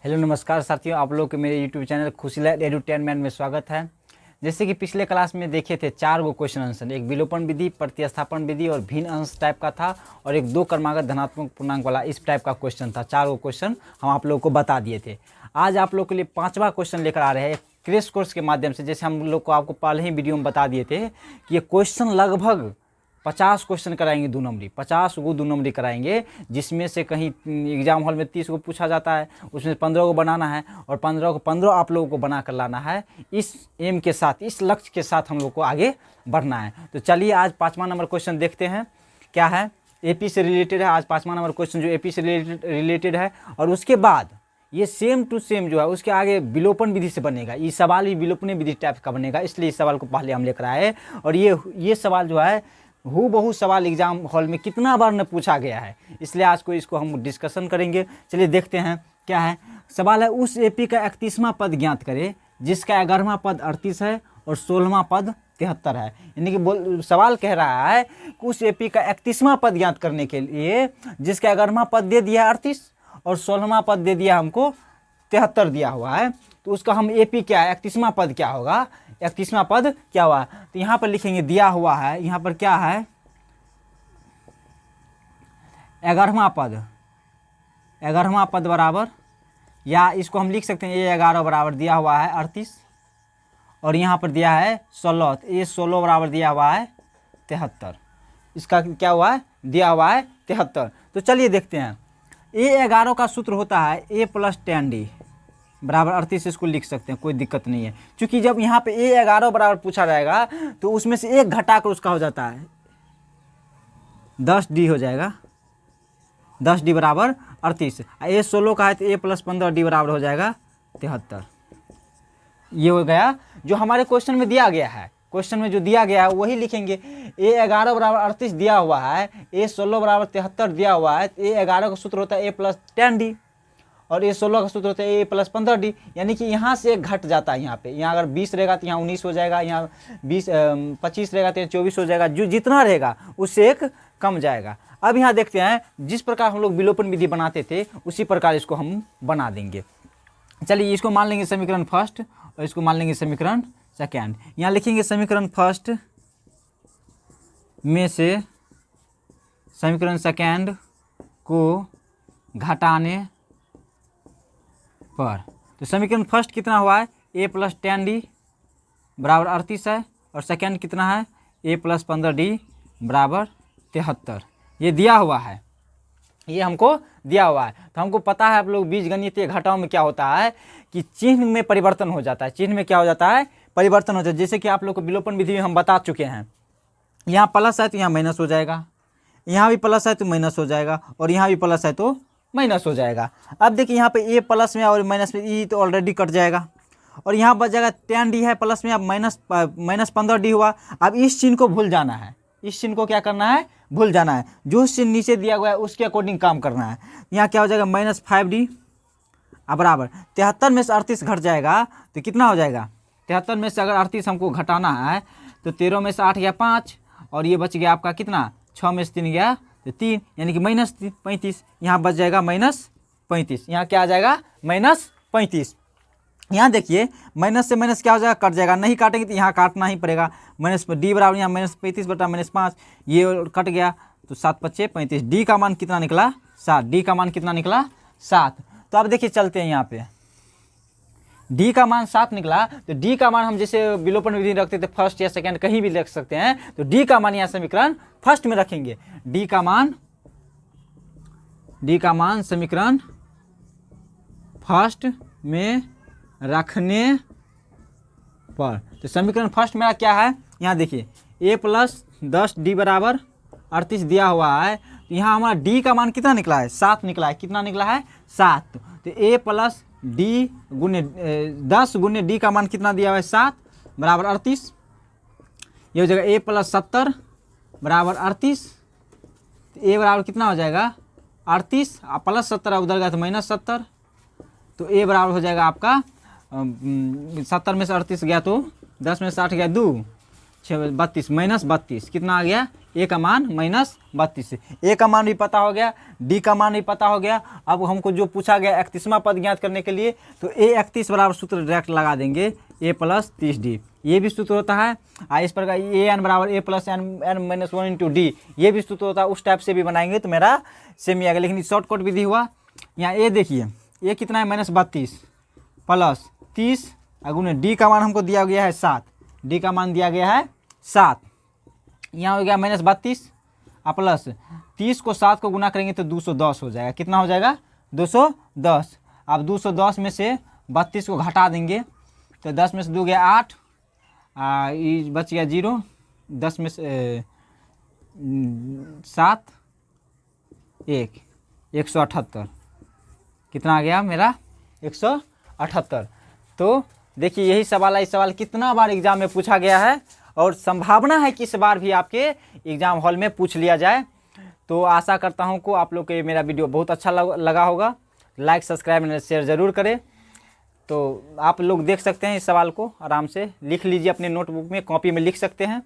Hello नमस्कार साथियों, आप लोग के मेरे यूट्यूब चैनल खुशीलाल एडुटेनमेंट में स्वागत है। जैसे कि पिछले क्लास में देखे थे 4 गो क्वेश्चन आंसर, एक विलोपन विधि, प्रतिस्थापन विधि और भिन्न अंश टाइप का था, और एक 2 क्रमागत धनात्मक पूर्णांक वाला इस टाइप का क्वेश्चन था। 4 गो क्वेश्चन हम आप लोग को बता दिए थे। आज आप लोग के लिए 5वां क्वेश्चन लेकर आ रहे हैं क्रैश कोर्स के माध्यम से। जैसे हम लोग को आपको पहले ही वीडियो में बता दिए थे कि ये क्वेश्चन लगभग 50 क्वेश्चन कराएंगे, 2 नंबरी 50 गो 2 नंबरी कराएंगे, जिसमें से कहीं एग्जाम हॉल में 30 को पूछा जाता है, उसमें 15 को बनाना है और 15 को 15 आप लोगों को बना कर लाना है। इस एम के साथ, इस लक्ष्य के साथ हम लोग को आगे बढ़ना है। तो चलिए आज 5वां नंबर क्वेश्चन देखते हैं क्या है। एपी से रिलेटेड है आज 5वां नंबर क्वेश्चन, जो एपी से रिलेटेड है। और उसके बाद ये सेम टू सेम जो है उसके आगे विलोपन विधि से बनेगा। ये सवाल भी विलोपन विधि टाइप का बनेगा, इसलिए इस सवाल को पहले हम लेकर आए। और ये सवाल जो है हूबहू सवाल एग्जाम हॉल में कितना बार न पूछा गया है, इसलिए आज को इसको हम डिस्कशन करेंगे। चलिए देखते हैं क्या है। सवाल है, उस एपी का 31वां पद ज्ञात करें जिसका 11वां पद 38 है और 16वां पद 73 है। यानी कि सवाल कह रहा है कि उस एपी का 31वां पद ज्ञात करने के लिए जिसका 11वां पद दे दिया है 38 और 16वां पद दे दिया हमको 73 दिया हुआ है, तो उसका हम एपी क्या है, 31वां पद क्या होगा, 31वां पद क्या हुआ। तो यहाँ पर लिखेंगे दिया हुआ है, यहाँ पर क्या है 11वां पद, 11वां पद बराबर, या इसको हम लिख सकते हैं ये 11 बराबर दिया हुआ है 38 और यहाँ पर दिया है 16, तो ये 16 बराबर दिया हुआ है 73। इसका क्या हुआ है, दिया हुआ है 73। तो चलिए देखते हैं। A11 का सूत्र होता है A + 10D बराबर 38, इसको लिख सकते हैं, कोई दिक्कत नहीं है। क्योंकि जब यहाँ पे A11 बराबर पूछा जाएगा तो उसमें से एक घटा कर उसका हो जाता है 10D हो जाएगा, 10D बराबर 38। A16 का है तो A + 15D बराबर हो जाएगा 73। ये हो गया जो हमारे क्वेश्चन में दिया गया है। क्वेश्चन में जो दिया गया है वही लिखेंगे। A11 बराबर 38 दिया हुआ है, A16 बराबर 73 दिया हुआ है। A11 का सूत्र होता है A + 10D और A16 का सूत्र होता है A + 15D। यानी कि यहाँ से एक घट जाता है। यहाँ पे यहाँ अगर 20 रहेगा तो यहाँ 19 हो जाएगा, यहाँ 25 रहेगा तो यहाँ 24 हो जाएगा, जो जितना रहेगा उससे एक कम जाएगा। अब यहाँ देखते हैं, जिस प्रकार हम लोग विलोपन विधि बनाते थे उसी प्रकार इसको हम बना देंगे। चलिए इसको मान लेंगे समीकरण फर्स्ट और इसको मान लेंगे समीकरण सेकेंड। यहाँ लिखेंगे समीकरण फर्स्ट में से समीकरण सेकेंड को घटाने पर, तो समीकरण फर्स्ट कितना हुआ है, A + 10D बराबर 38 है और सेकेंड कितना है A + 15D बराबर 73। ये दिया हुआ है, ये हमको दिया हुआ है। तो हमको पता है, आप लोग बीजगणितीय घटाओं में क्या होता है कि चिन्ह में परिवर्तन हो जाता है। चिन्ह में क्या हो जाता है, परिवर्तन हो जाता है। जैसे कि आप लोग को विलोपन विधि में हम बता चुके हैं, यहाँ प्लस है तो यहाँ माइनस हो जाएगा, यहाँ भी प्लस है तो माइनस हो जाएगा और यहाँ भी प्लस है तो माइनस हो जाएगा। अब देखिए यहाँ पे A प्लस में और माइनस में ई तो ऑलरेडी कट जाएगा और यहाँ बच जाएगा 10D है प्लस में, अब माइनस 15D हुआ। अब इस चिन्ह को भूल जाना है, इस चिन्ह को क्या करना है, भूल जाना है। जो चिन्ह नीचे दिया हुआ है उसके अकॉर्डिंग काम करना है। यहाँ क्या हो जाएगा -5D बराबर 73 में से 38 घट जाएगा तो कितना हो जाएगा, 73 में से अगर 38 हमको घटाना है तो 13 में से 8 गया 5 और ये बच गया आपका कितना, 6 में से 3 गया तो 3, यानी कि -35। यहाँ बच जाएगा -35। यहाँ क्या आ जाएगा, -35। यहाँ देखिए माइनस से माइनस क्या हो जाएगा, कट जाएगा। नहीं काटेंगे तो यहाँ काटना ही पड़ेगा। -D बराबर यहाँ -35 बटा -5, ये कट गया तो 7 × 5 = 35। D का मान कितना निकला, 7। D का मान कितना निकला, 7। तो अब देखिए चलते हैं, यहाँ पे D का मान 7 निकला। तो D का मान हम जैसे विलोपन विधि रखते थे फर्स्ट या सेकंड कहीं भी रख सकते हैं, तो D का मान यहाँ समीकरण फर्स्ट में रखेंगे। D का मान समीकरण फर्स्ट में रखने पर, तो समीकरण फर्स्ट मेरा क्या है, यहाँ देखिए A + 10D बराबर 38 दिया हुआ है। तो यहाँ हमारा D का मान कितना निकला है, 7 निकला है। कितना निकला है, 7। तो A + D गुने 10 गुने D का मान कितना दिया हुआ है, 7 बराबर 38। ये हो जाएगा A + 70 बराबर 38। तो A बराबर कितना हो जाएगा, 38 प्लस 70 उधर गया तो -70। तो A बराबर हो जाएगा आपका 70 में से 38 गया तो 10 में से 60 गया 2 6 32 -32 कितना आ गया, ए का मान -32। ए का मान भी पता हो गया, डी का मान भी पता हो गया। अब हमको जो पूछा गया 31वां पद ज्ञात करने के लिए, तो ए 31 बराबर सूत्र डायरेक्ट लगा देंगे, ए प्लस 30d। ये भी सूत्र होता है। इस प्रकार ए एन बराबर ए प्लस एन -1 इंटू डी, ये भी सूत्र होता है। उस टाइप से भी बनाएंगे तो मेरा सेम ही आएगा। लेकिन शॉर्टकट विधि हुआ। यहाँ ए देखिए, ए कितना है -32 प्लस 30 अगुने डी का मान हमको दिया गया है 7, डी का मान दिया गया है 7। यहाँ हो गया -32 प्लस 30 को 7 को गुना करेंगे तो 210 हो जाएगा। कितना हो जाएगा? 210। अब 210 में से 32 को घटा देंगे तो 10 में से 2 गया 8, ये बच गया 0, 10 में से 7 1, 178। कितना आ गया मेरा? 178। तो देखिए यही सवाल है। इस सवाल कितना बार एग्जाम में पूछा गया है और संभावना है कि इस बार भी आपके एग्जाम हॉल में पूछ लिया जाए। तो आशा करता हूं कि आप लोग को मेरा वीडियो बहुत अच्छा लगा होगा। लाइक सब्सक्राइब एंड शेयर ज़रूर करें। तो आप लोग देख सकते हैं इस सवाल को, आराम से लिख लीजिए, अपने नोटबुक में कॉपी में लिख सकते हैं।